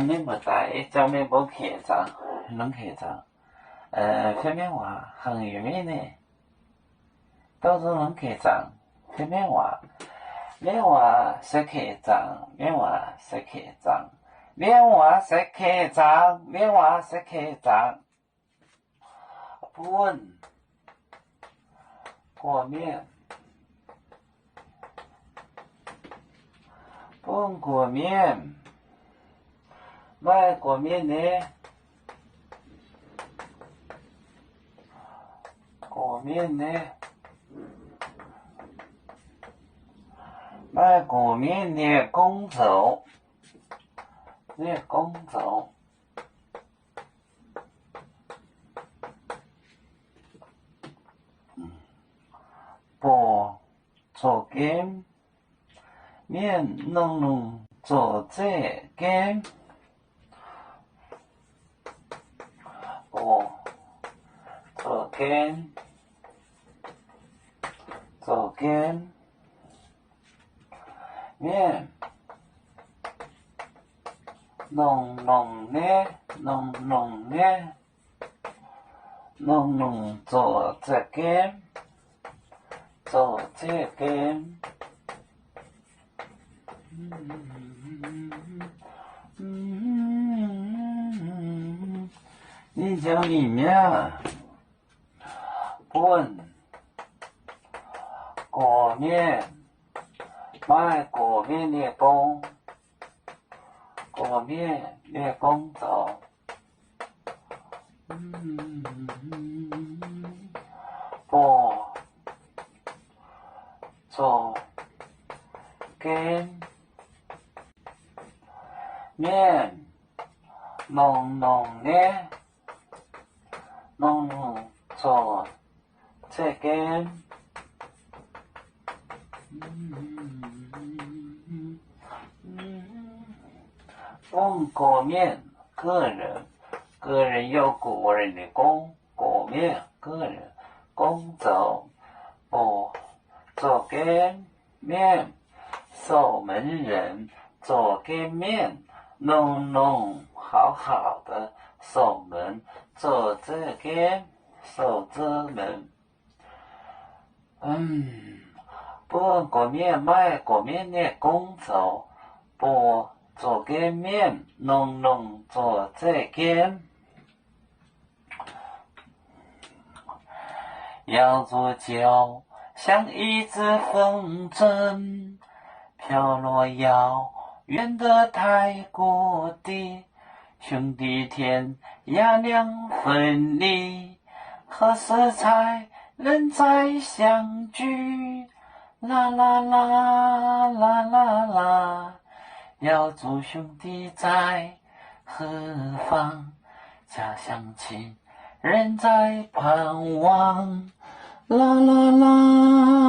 面不大，叫面不客张，拢客张。phía面话很有名的，都是拢客张。phía面话是客张，面话是客张，面话是客张，面话是客张。本过面，本过面，卖过面呢？过面呢？卖过面的工走，那工走。不做根面弄弄做这根不做根做根面弄弄呢弄弄呢弄弄做这根做这根你叫里面本过面卖过面的工过面的工走不做根面弄弄呢弄弄做这根风果面个人有个人的功果面个人工走不做根面守门人做根面弄弄好好的守门做这根守这门不过面卖过面的工走不做根面弄弄做这根要做酒像一只风筝飘落遥远的太谷地兄弟天涯两分离何时才能再相聚啦啦啦啦啦啦要祝兄弟在何方家乡亲人在盼望啦啦啦